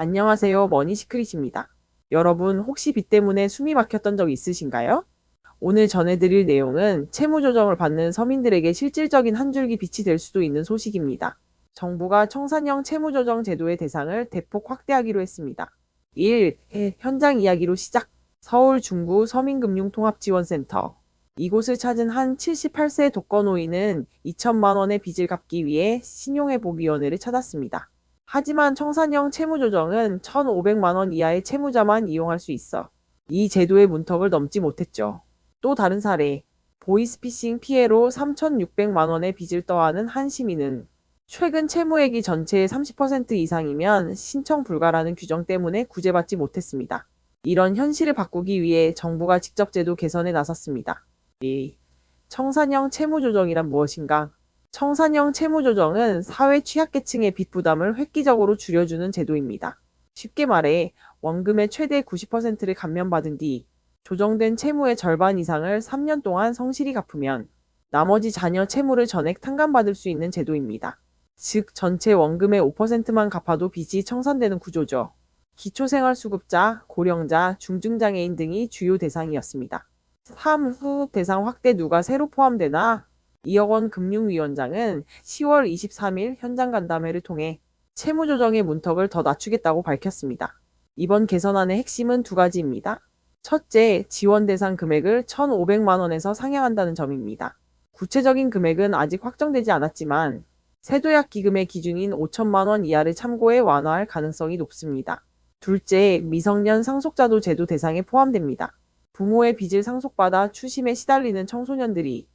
안녕하세요. 머니시크릿입니다. 여러분, 혹시 빚 때문에 숨이 막혔던 적 있으신가요? 오늘 전해드릴 내용은 채무 조정을 받는 서민들에게 실질적인 한 줄기 빛이 될 수도 있는 소식입니다. 정부가 청산형 채무 조정 제도의 대상을 대폭 확대하기로 했습니다. 1. 현장 이야기로 시작. 서울 중구 서민금융통합지원센터. 이곳을 찾은 한 78세 독거노인은 2천만 원의 빚을 갚기 위해 신용회복위원회를 찾았습니다. 하지만 청산형 채무조정은 1,500만 원 이하의 채무자만 이용할 수 있어 이 제도의 문턱을 넘지 못했죠. 또 다른 사례, 보이스피싱 피해로 3,600만 원의 빚을 떠안은 한 시민은 최근 채무액이 전체의 30% 이상이면 신청 불가라는 규정 때문에 구제받지 못했습니다. 이런 현실을 바꾸기 위해 정부가 직접 제도 개선에 나섰습니다. 2. 청산형 채무조정이란 무엇인가? 청산형 채무조정은 사회 취약계층의 빚 부담을 획기적으로 줄여주는 제도입니다. 쉽게 말해 원금의 최대 90%를 감면받은 뒤 조정된 채무의 절반 이상을 3년 동안 성실히 갚으면 나머지 자녀 채무를 전액 탕감받을 수 있는 제도입니다. 즉 전체 원금의 5%만 갚아도 빚이 청산되는 구조죠. 기초생활수급자, 고령자, 중증장애인 등이 주요 대상이었습니다. 3. 후 대상 확대 누가 새로 포함되나? 이혁원 금융위원장은 10월 23일 현장 간담회를 통해 채무조정의 문턱을 더 낮추겠다고 밝혔습니다. 이번 개선안의 핵심은 두 가지입니다. 첫째, 지원 대상 금액을 1,500만 원에서 상향한다는 점입니다. 구체적인 금액은 아직 확정되지 않았지만 세도약 기금의 기준인 5천만 원 이하를 참고해 완화할 가능성이 높습니다. 둘째, 미성년 상속자도 제도 대상에 포함됩니다. 부모의 빚을 상속받아 추심에 시달리는 청소년들이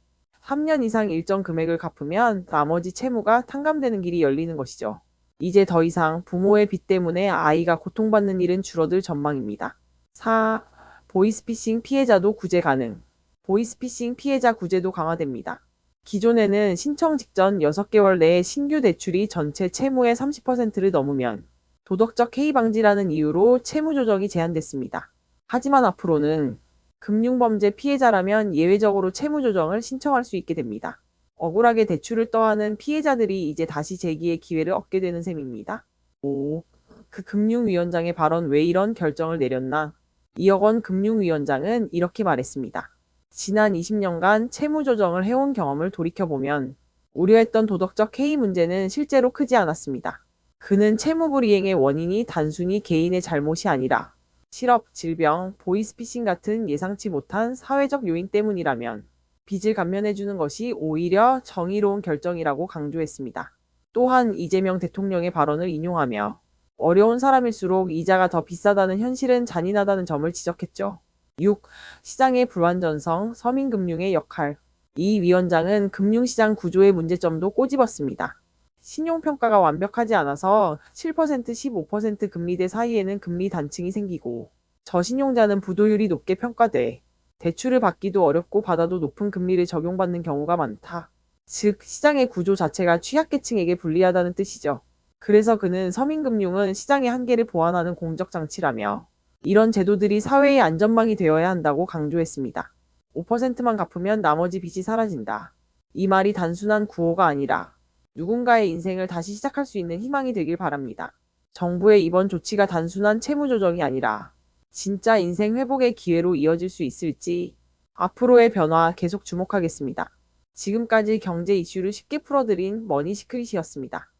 3년 이상 일정 금액을 갚으면 나머지 채무가 탕감되는 길이 열리는 것이죠. 이제 더 이상 부모의 빚 때문에 아이가 고통받는 일은 줄어들 전망입니다. 4. 보이스피싱 피해자도 구제 가능. 보이스피싱 피해자 구제도 강화됩니다. 기존에는 신청 직전 6개월 내에 신규 대출이 전체 채무의 30%를 넘으면 도덕적 해이 방지라는 이유로 채무 조정이 제한됐습니다. 하지만 앞으로는 금융범죄 피해자라면 예외적으로 채무조정을 신청할 수 있게 됩니다. 억울하게 대출을 떠안은 피해자들이 이제 다시 재기의 기회를 얻게 되는 셈입니다. 5. 그 금융위원장의 발언 왜 이런 결정을 내렸나? 이혁원 금융위원장은 이렇게 말했습니다. 지난 20년간 채무조정을 해온 경험을 돌이켜보면 우려했던 도덕적 해이 문제는 실제로 크지 않았습니다. 그는 채무불이행의 원인이 단순히 개인의 잘못이 아니라 실업, 질병, 보이스피싱 같은 예상치 못한 사회적 요인 때문이라면 빚을 감면해주는 것이 오히려 정의로운 결정이라고 강조했습니다. 또한 이재명 대통령의 발언을 인용하며 어려운 사람일수록 이자가 더 비싸다는 현실은 잔인하다는 점을 지적했죠. 6. 시장의 불완전성, 서민금융의 역할. 이 위원장은 금융시장 구조의 문제점도 꼬집었습니다. 신용평가가 완벽하지 않아서 7%, 15% 금리대 사이에는 금리 단층이 생기고 저신용자는 부도율이 높게 평가돼 대출을 받기도 어렵고 받아도 높은 금리를 적용받는 경우가 많다. 즉, 시장의 구조 자체가 취약계층에게 불리하다는 뜻이죠. 그래서 그는 서민금융은 시장의 한계를 보완하는 공적장치라며 이런 제도들이 사회의 안전망이 되어야 한다고 강조했습니다. 5%만 갚으면 나머지 빚이 사라진다. 이 말이 단순한 구호가 아니라 누군가의 인생을 다시 시작할 수 있는 희망이 되길 바랍니다. 정부의 이번 조치가 단순한 채무 조정이 아니라 진짜 인생 회복의 기회로 이어질 수 있을지 앞으로의 변화 계속 주목하겠습니다. 지금까지 경제 이슈를 쉽게 풀어드린 머니시크릿이었습니다.